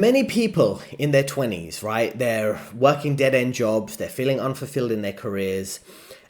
Many people in their 20s, right? They're working dead-end jobs, they're feeling unfulfilled in their careers,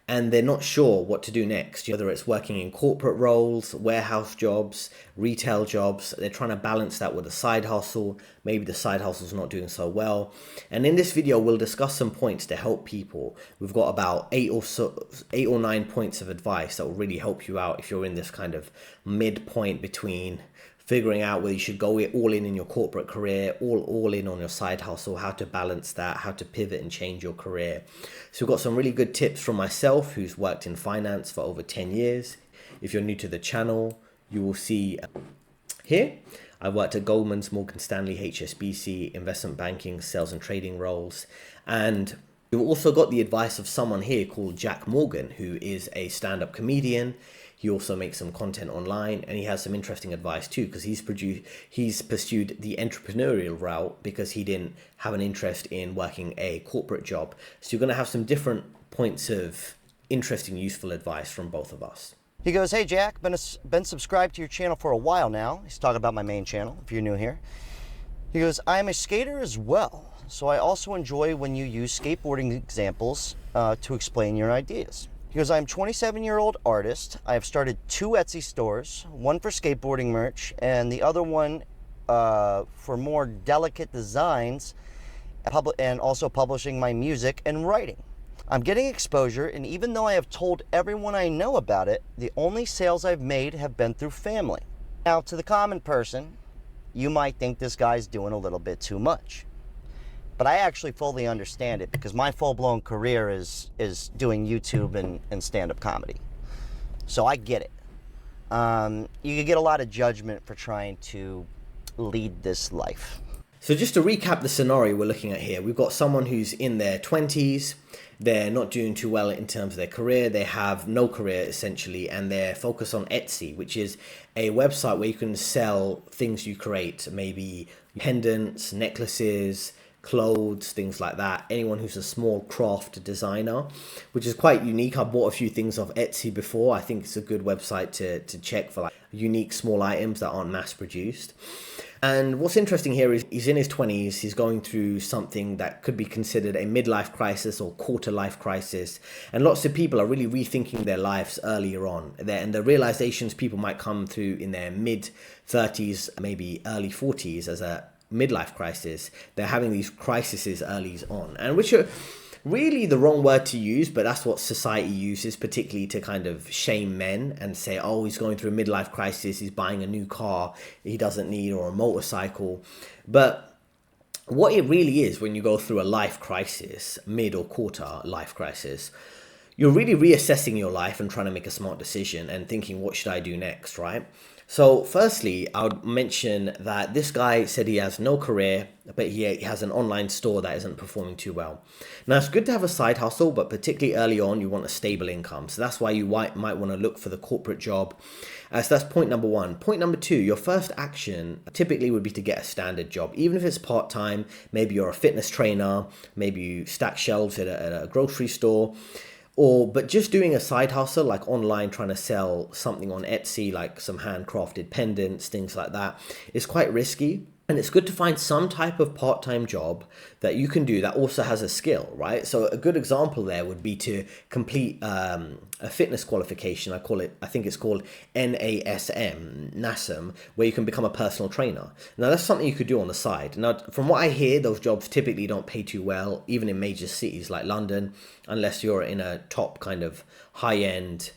and they're not sure what to do next. Whether it's working in corporate roles, warehouse jobs, retail jobs, they're trying to balance that with a side hustle. Maybe the side hustle's not doing so well. And in this video, we'll discuss some points to help people. We've got about eight or nine points of advice that will really help you out if you're in this kind of midpoint between figuring out whether you should go all in your corporate career, all in on your side hustle, how to balance that, how to pivot and change your career. So we've got some really good tips from myself, who's worked in finance for over 10 years. If you're new to the channel, you will see here, I've worked at Goldman's, Morgan Stanley, HSBC, investment banking, sales and trading roles. And you've also got the advice of someone here called Jack Morgan, who is a stand-up comedian. He also makes some content online, and he has some interesting advice too, because he's pursued the entrepreneurial route because he didn't have an interest in working a corporate job. So you're going to have some different points of interesting, useful advice from both of us. He goes, "Hey Jack, been subscribed to your channel for a while now." He's talking about my main channel, if you're new here. He goes, "I am a skater as well, so I also enjoy when you use skateboarding examples to explain your ideas." He goes, "I'm a 27-year-old artist. I have started 2 Etsy stores, one for skateboarding merch and the other one for more delicate designs, and also publishing my music and writing. I'm getting exposure, and even though I have told everyone I know about it, the only sales I've made have been through family." Now, to the common person, you might think this guy's doing a little bit too much. But I actually fully understand it, because my full-blown career is doing YouTube and stand-up comedy. So I get it. You could get a lot of judgment for trying to lead this life. So just to recap the scenario we're looking at here, we've got someone who's in their 20s. They're not doing too well in terms of their career. They have no career essentially, and they're focused on Etsy, which is a website where you can sell things you create, maybe pendants, necklaces, clothes, things like that. Anyone who's a small craft designer, which is quite unique. I've bought a few things off Etsy before. I think it's a good website to check for like unique small items that aren't mass produced. And what's interesting here is he's in his 20s, he's going through something that could be considered a midlife crisis or quarter life crisis. And lots of people are really rethinking their lives earlier on. And the realizations people might come through in their mid 30s, maybe early 40s as a midlife crisis. They're having these crises early on, and which are really the wrong word to use, but that's what society uses, particularly to kind of shame men and say, oh, he's going through a midlife crisis, he's buying a new car he doesn't need or a motorcycle. But what it really is, when you go through a life crisis, mid or quarter life crisis, you're really reassessing your life and trying to make a smart decision and thinking, what should I do next, right? So firstly, I would mention that this guy said he has no career, but he has an online store that isn't performing too well. Now, it's good to have a side hustle, but particularly early on, you want a stable income. So that's why you might want to look for the corporate job. So that's point number 1. Point number 2, your first action typically would be to get a standard job, even if it's part-time. Maybe you're a fitness trainer, maybe you stack shelves at a grocery store. But just doing a side hustle like online, trying to sell something on Etsy, like some handcrafted pendants, things like that, is quite risky. And it's good to find some type of part-time job that you can do that also has a skill, right? So a good example there would be to complete a fitness qualification. I think it's called NASM, where you can become a personal trainer. Now that's something you could do on the side. Now, from what I hear, those jobs typically don't pay too well, even in major cities like London, unless you're in a top kind of high-end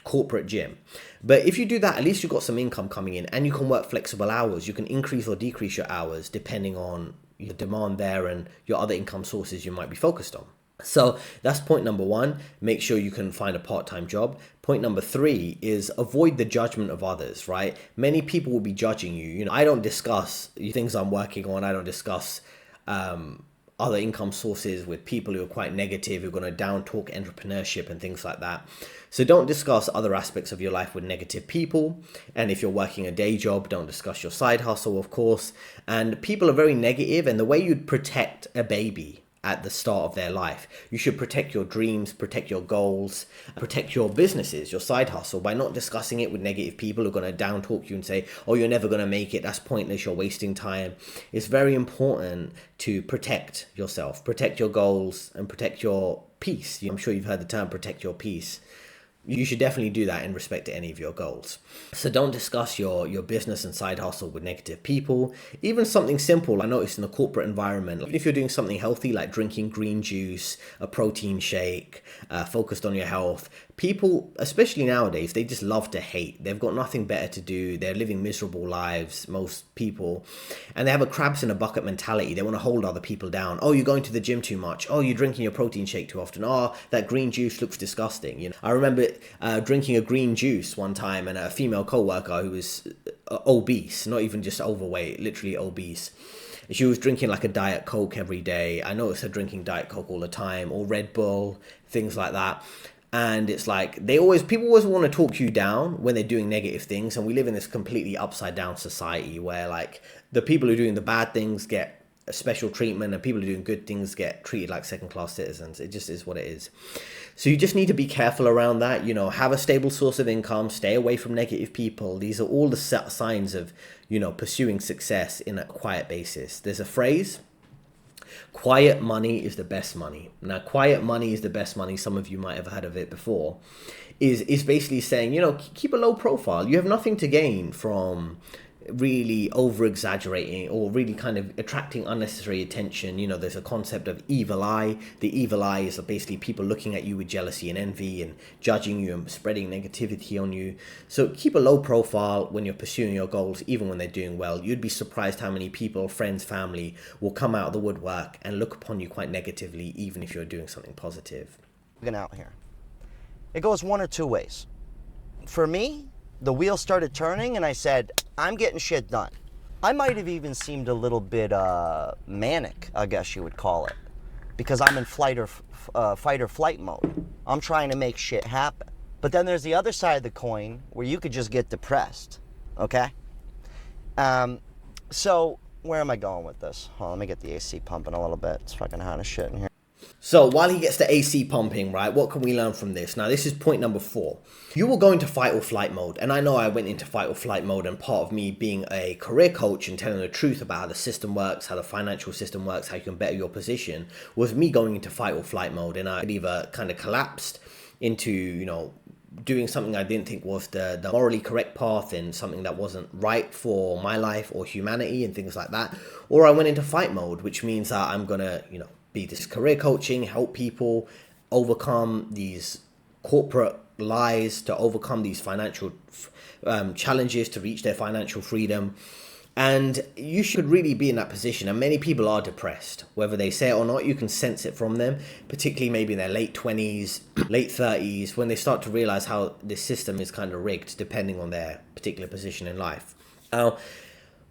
corporate gym. But if you do that, at least you've got some income coming in, and you can work flexible hours. You can increase or decrease your hours depending on your demand there and your other income sources you might be focused on. So that's point number 1. Make sure you can find a part-time job. Point number 3 is avoid the judgment of others, right? Many people will be judging you. You know, I don't discuss things I'm working on. I don't discuss other income sources with people who are quite negative, who are going to down talk entrepreneurship and things like that. So don't discuss other aspects of your life with negative people. And if you're working a day job, don't discuss your side hustle, of course. And people are very negative, and the way you'd protect a baby at the start of their life. You should protect your dreams, protect your goals, protect your businesses, your side hustle, by not discussing it with negative people who are going to down talk you and say, oh, you're never going to make it, that's pointless, you're wasting time. It's very important to protect yourself, protect your goals, and protect your peace. I'm sure you've heard the term protect your peace. You should definitely do that in respect to any of your goals. So don't discuss your business and side hustle with negative people. Even something simple, I noticed in the corporate environment, if you're doing something healthy like drinking green juice, a protein shake, focused on your health, people, especially nowadays, they just love to hate. They've got nothing better to do. They're living miserable lives, most people. And they have a crabs in a bucket mentality. They want to hold other people down. Oh, you're going to the gym too much. Oh, you're drinking your protein shake too often. Oh, that green juice looks disgusting. I remember drinking a green juice one time, and a female co-worker who was obese, not even just overweight, literally obese. She was drinking like a Diet Coke every day. I noticed her drinking Diet Coke all the time, or Red Bull, things like that. And it's like people always want to talk you down when they're doing negative things. And we live in this completely upside down society where like the people who are doing the bad things get a special treatment and people who are doing good things get treated like second class citizens. It just is what it is. So you just need to be careful around that. Have a stable source of income, stay away from negative people. These are all the signs of, pursuing success in a quiet basis. There's a phrase, quiet money is the best money. Now, quiet money is the best money. Some of you might have heard of it before. Is basically saying, keep a low profile. You have nothing to gain from really over exaggerating or really kind of attracting unnecessary attention. There's a concept of evil eye. The evil eye is basically people looking at you with jealousy and envy and judging you and spreading negativity on you. So keep a low profile when you're pursuing your goals, even when they're doing well. You'd be surprised how many people, friends, family will come out of the woodwork and look upon you quite negatively, even if you're doing something positive. Out here, it goes one or two ways. For me, the wheel started turning and I said, I'm getting shit done. I might have even seemed a little bit manic, I guess you would call it, because I'm in fight or flight mode. I'm trying to make shit happen. But then there's the other side of the coin where you could just get depressed, okay? So where am I going with this? Hold on, let me get the AC pumping a little bit. It's fucking hot as shit in here. So while he gets the AC pumping, right, what can we learn from this? Now, this is point number 4. You will go into fight or flight mode. And I know I went into fight or flight mode, and part of me being a career coach and telling the truth about how the system works, how the financial system works, how you can better your position, was me going into fight or flight mode. And I either kind of collapsed into, doing something I didn't think was the morally correct path and something that wasn't right for my life or humanity and things like that. Or I went into fight mode, which means that I'm going to, be this career coaching, help people overcome these corporate lies, to overcome these financial challenges, to reach their financial freedom. And you should really be in that position. And many people are depressed, whether they say it or not. You can sense it from them, particularly maybe in their late 20s, late 30s, when they start to realize how this system is kind of rigged depending on their particular position in life. Now,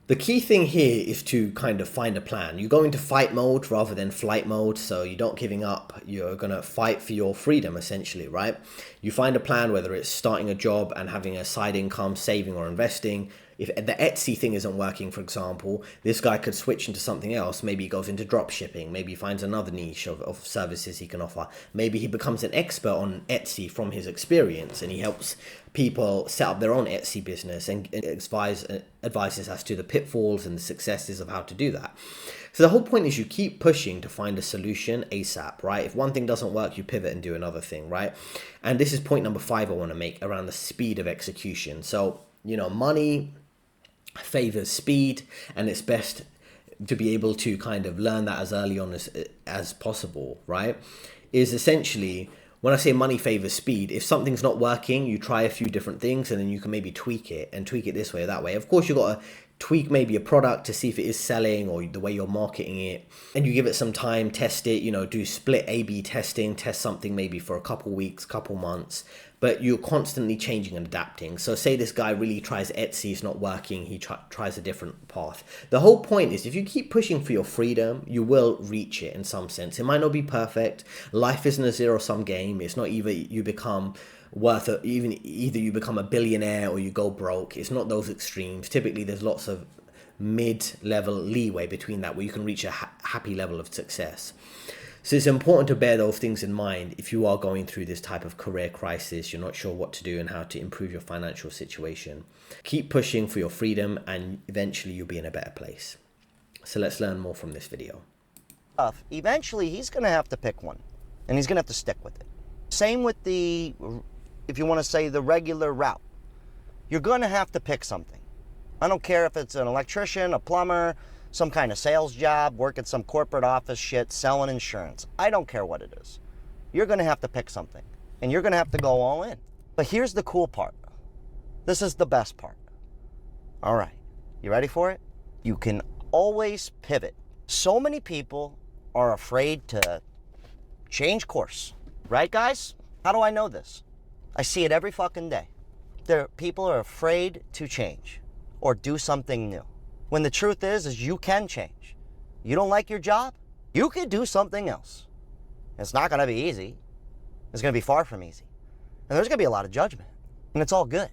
the key thing here is to kind of find a plan. You go into fight mode rather than flight mode, so you're not giving up. You're going to fight for your freedom, essentially, right? You find a plan, whether it's starting a job and having a side income, saving or investing. If the Etsy thing isn't working, for example, this guy could switch into something else. Maybe he goes into drop shipping. Maybe he finds another niche of services he can offer. Maybe he becomes an expert on Etsy from his experience, and he helps people set up their own Etsy business and advises as to the pitfalls and the successes of how to do that. So the whole point is you keep pushing to find a solution ASAP, right? If one thing doesn't work, you pivot and do another thing, right? And this is point number 5 I want to make around the speed of execution. So, money favors speed, and it's best to be able to kind of learn that as early on as possible, right? Is essentially, when I say money favors speed, if something's not working, you try a few different things and then you can maybe tweak it this way or that way. Of course, you've got to tweak maybe a product to see if it is selling or the way you're marketing it, and you give it some time, test it, do split A/B testing, test something maybe for a couple weeks, couple months, but you're constantly changing and adapting. So say this guy really tries Etsy, it's not working, he tries a different path. The whole point is if you keep pushing for your freedom, you will reach it in some sense. It might not be perfect. Life isn't a zero-sum game. It's not either you become either you become a billionaire or you go broke. It's not those extremes. Typically there's lots of mid-level leeway between that where you can reach a happy level of success. So it's important to bear those things in mind if you are going through this type of career crisis, you're not sure what to do and how to improve your financial situation. Keep pushing for your freedom and eventually you'll be in a better place. So let's learn more from this video. Eventually he's going to have to pick one and he's going to have to stick with it. Same with the, if you want to say the regular route, you're going to have to pick something. I don't care if it's an electrician, a plumber, some kind of sales job, work at some corporate office shit, selling insurance. I don't care what it is. You're going to have to pick something and you're going to have to go all in. But here's the cool part. This is the best part. All right, you ready for it? You can always pivot. So many people are afraid to change course. Right, guys? How do I know this? I see it every fucking day. People are afraid to change or do something new. When the truth is you can change. You don't like your job? You could do something else. It's not going to be easy. It's going to be far from easy. And there's going to be a lot of judgment. And it's all good.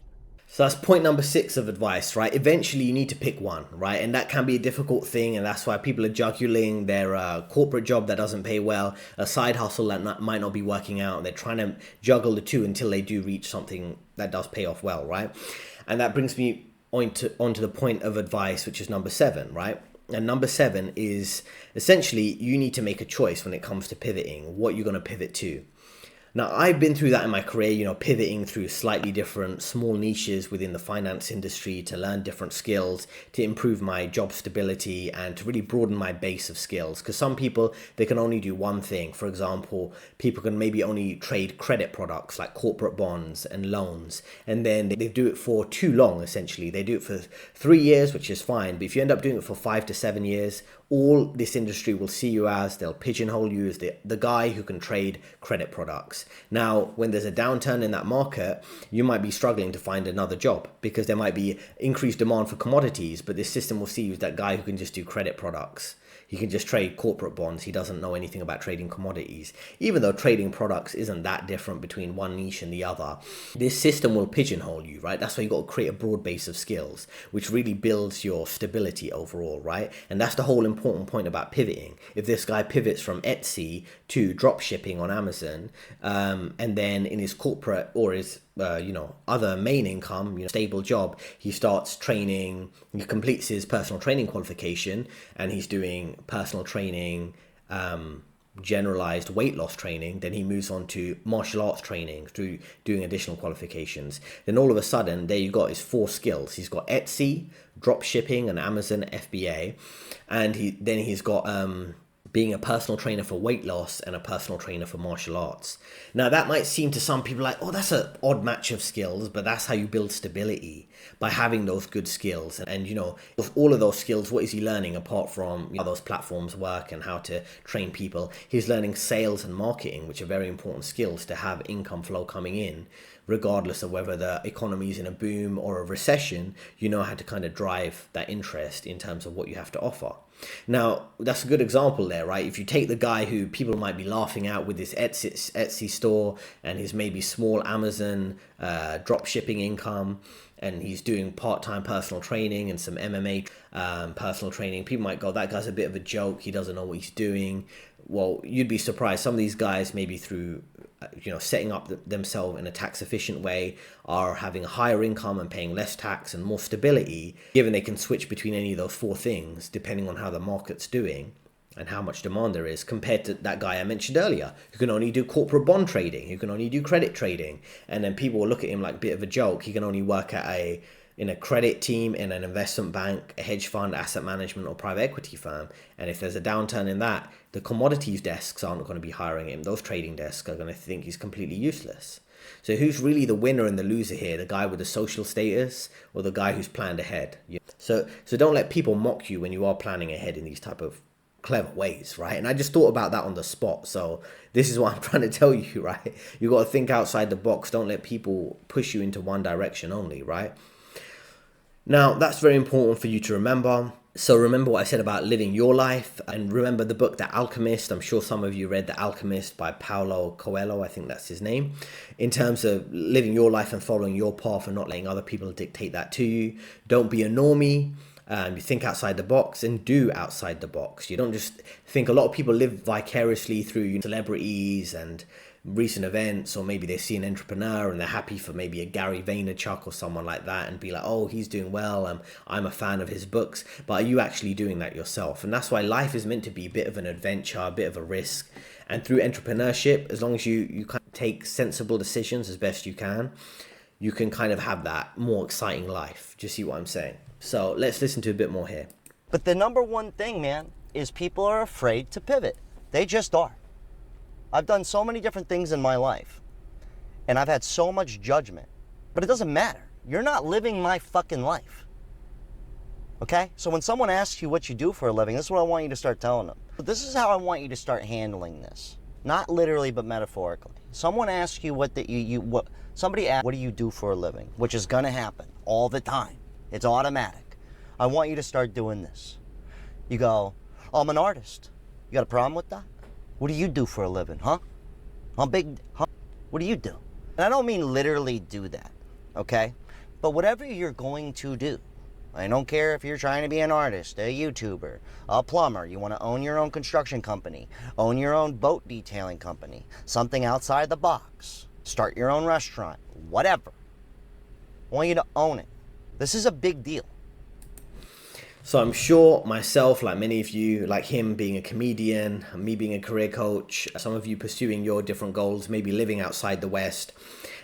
So that's point number 6 of advice, right? Eventually you need to pick one, right? And that can be a difficult thing. And that's why people are juggling their corporate job that doesn't pay well, a side hustle that might not be working out. They're trying to juggle the two until they do reach something that does pay off well, right? And that brings me onto the point of advice, which is number 7, right? And number 7 is essentially you need to make a choice when it comes to pivoting, what you're going to pivot to. Now, I've been through that in my career, pivoting through slightly different small niches within the finance industry to learn different skills, to improve my job stability and to really broaden my base of skills. Because some people, they can only do one thing. For example, people can maybe only trade credit products like corporate bonds and loans. And then they do it for too long, essentially. They do it for 3 years, which is fine. But if you end up doing it for 5 to 7 years, all this industry will see you as, they'll pigeonhole you as the guy who can trade credit products. Now, when there's a downturn in that market, you might be struggling to find another job because there might be increased demand for commodities, but this system will see you as that guy who can just do credit products. He can just trade corporate bonds. He doesn't know anything about trading commodities. Even though trading products isn't that different between one niche and the other, this system will pigeonhole you, right? That's why you've got to create a broad base of skills, which really builds your stability overall, right? And that's the whole important point about pivoting. If this guy pivots from Etsy to drop shipping on Amazon, and then in his corporate or his other main income, stable job, he starts training, he completes his personal training qualification and he's doing personal training, generalized weight loss training. Then he moves on to martial arts training through doing additional qualifications. Then all of a sudden, there you got his 4 skills. He's got Etsy, drop shipping, and Amazon FBA. And he's got being a personal trainer for weight loss and a personal trainer for martial arts. Now that might seem to some people like, oh, that's an odd match of skills, but that's how you build stability, by having those good skills. And with all of those skills, what is he learning apart from how those platforms work and how to train people? He's learning sales and marketing, which are very important skills to have income flow coming in. Regardless of whether the economy is in a boom or a recession, you know how to kind of drive that interest in terms of what you have to offer. Now, that's a good example there, right? If you take the guy who people might be laughing at with his Etsy store and his maybe small Amazon drop shipping income, and he's doing part-time personal training and some MMA personal training, people might go, that guy's a bit of a joke, he doesn't know what he's doing. Well, you'd be surprised. Some of these guys, maybe through setting up themselves in a tax efficient way, are having a higher income and paying less tax and more stability, given they can switch between any of those 4 things depending on how the market's doing and how much demand there is, compared to that guy I mentioned earlier who can only do corporate bond trading, who can only do credit trading. And then people will look at him like a bit of a joke. He can only work in a credit team, in an investment bank, a hedge fund, asset management, or private equity firm. And if there's a downturn in that, the commodities desks aren't going to be hiring him. Those trading desks are going to think he's completely useless. So who's really the winner and the loser here? The guy with the social status or the guy who's planned ahead? So don't let people mock you when you are planning ahead in these type of clever ways, right? And I just thought about that on the spot. So this is what I'm trying to tell you, right? You got to think outside the box. Don't let people push you into one direction only, right? Now, that's very important for you to remember. So remember what I said about living your life, and remember the book, The Alchemist. I'm sure some of you read The Alchemist by Paulo Coelho, I think that's his name, in terms of living your life and following your path and not letting other people dictate that to you. Don't be a normie. You think outside the box and do outside the box. You don't just think. A lot of people live vicariously through celebrities and recent events, or maybe they see an entrepreneur and they're happy for maybe a Gary Vaynerchuk or someone like that and be like, oh, he's doing well, I'm a fan of his books. But are you actually doing that yourself? And that's why life is meant to be a bit of an adventure, a bit of a risk. And through entrepreneurship, as long as you kind of take sensible decisions as best you can kind of have that more exciting life. Do you see what I'm saying? So let's listen to a bit more here. But the number one thing, man, is people are afraid to pivot. They just are. I've done so many different things in my life, and I've had so much judgment, but it doesn't matter. You're not living my fucking life. Okay? So when someone asks you what you do for a living, this is what I want you to start telling them. But this is how I want you to start handling this. Not literally, but metaphorically. Someone asks you somebody asks, what do you do for a living? Which is gonna happen all the time. It's automatic. I want you to start doing this. You go, oh, I'm an artist. You got a problem with that? What do you do for a living, huh? What do you do? And I don't mean literally do that, okay? But whatever you're going to do, I don't care if you're trying to be an artist, a YouTuber, a plumber, you want to own your own construction company, own your own boat detailing company, something outside the box, start your own restaurant, whatever. I want you to own it. This is a big deal. So I'm sure myself, like many of you, like him being a comedian, me being a career coach, some of you pursuing your different goals, maybe living outside the West.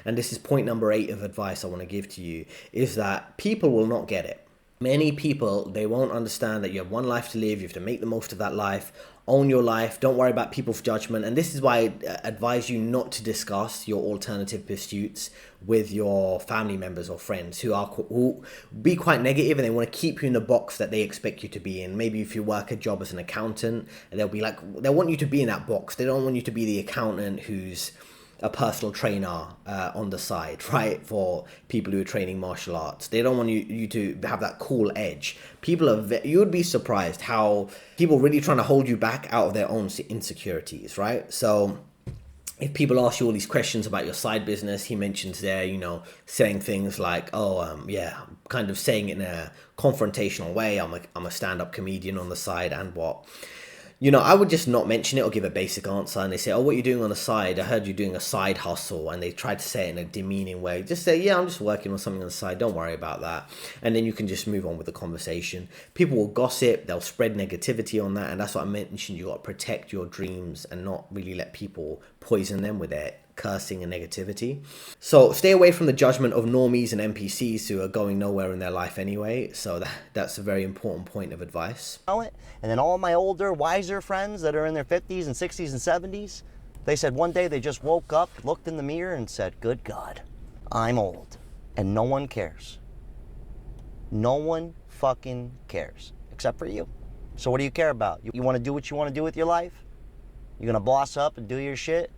And this is point number 8 of advice I want to give to you, is that people will not get it. Many people, they won't understand that you have one life to live. You have to make the most of that life. Own your life. Don't worry about people's judgment. And this is why I advise you not to discuss your alternative pursuits with your family members or friends who be quite negative, and they want to keep you in the box that they expect you to be in. Maybe if you work a job as an accountant, and they'll be like, they want you to be in that box. They don't want you to be the accountant who's a personal trainer on the side, right? For people who are training martial arts. They don't want you to have that cool edge. You would be surprised how people really trying to hold you back out of their own insecurities, right? So if people ask you all these questions about your side business, he mentions there, saying things like, kind of saying it in a confrontational way. I'm a stand-up comedian on the side, and what? I would just not mention it or give a basic answer. And they say, oh, what are you doing on the side? I heard you're doing a side hustle. And they try to say it in a demeaning way. Just say, yeah, I'm just working on something on the side. Don't worry about that. And then you can just move on with the conversation. People will gossip. They'll spread negativity on that. And that's what I mentioned. You got to protect your dreams and not really let people poison them with their cursing and negativity. So stay away from the judgment of normies and NPCs who are going nowhere in their life anyway. So that's a very important point of advice. And then all my older, wiser friends that are in their 50s and 60s and 70s, they said one day they just woke up, looked in the mirror and said, good God, I'm old. And no one cares. No one fucking cares except for you. So what do you care about? You want to do what you want to do with your life? You're going to boss up and do your shit?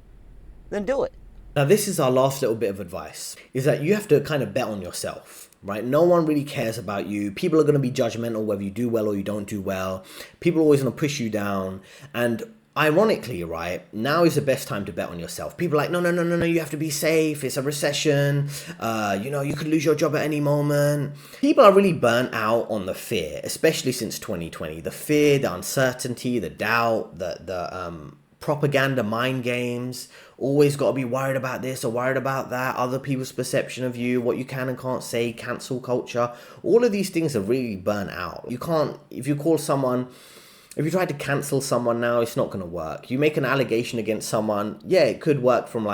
Then do it. Now, this is our last little bit of advice, is that you have to kind of bet on yourself, right? No one really cares about you. People are going to be judgmental whether you do well or you don't do well. People are always going to push you down. And ironically, right, now is the best time to bet on yourself. People are like, no, you have to be safe. It's a recession. You could lose your job at any moment. People are really burnt out on the fear, especially since 2020. The fear, the uncertainty, the doubt, the propaganda, mind games, always got to be worried about this or worried about that, other people's perception of you, what you can and can't say, cancel culture. All of these things are really burnt out. You can't, if you try to cancel someone now, it's not going to work. You make an allegation against someone, yeah, it could work from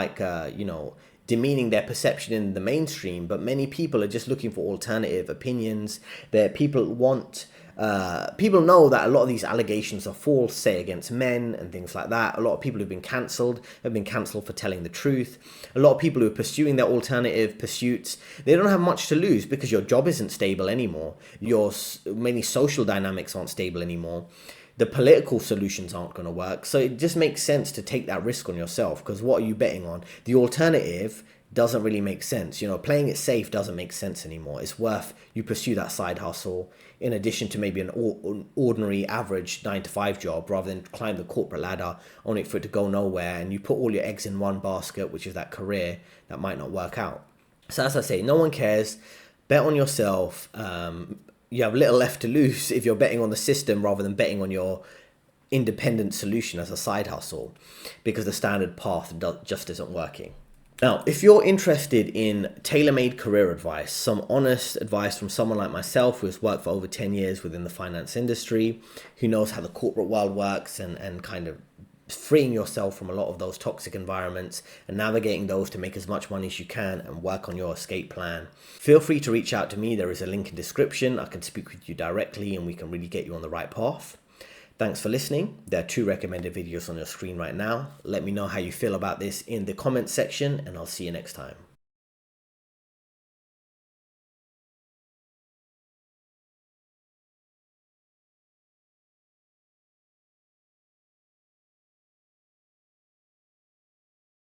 demeaning their perception in the mainstream, but many people are just looking for alternative opinions. People know that a lot of these allegations are false, say against men and things like that. A lot of people who've been cancelled have been cancelled for telling the truth. A lot of people who are pursuing their alternative pursuits, they don't have much to lose because your job isn't stable anymore. Many social dynamics aren't stable anymore. The political solutions aren't going to work. So it just makes sense to take that risk on yourself, because what are you betting on? The alternative doesn't really make sense. Playing it safe doesn't make sense anymore. It's worth you pursue that side hustle in addition to maybe an ordinary average 9-to-5 job, rather than climb the corporate ladder only for it to go nowhere, and you put all your eggs in one basket, which is that career that might not work out. So as I say, no one cares. Bet on yourself. you have little left to lose if you're betting on the system rather than betting on your independent solution as a side hustle, because the standard path just isn't working. Now, if you're interested in tailor-made career advice, some honest advice from someone like myself who has worked for over 10 years within the finance industry, who knows how the corporate world works and kind of freeing yourself from a lot of those toxic environments and navigating those to make as much money as you can and work on your escape plan, feel free to reach out to me. There is a link in description. I can speak with you directly and we can really get you on the right path. Thanks for listening. There are 2 recommended videos on your screen right now. Let me know how you feel about this in the comments section, and I'll see you next time.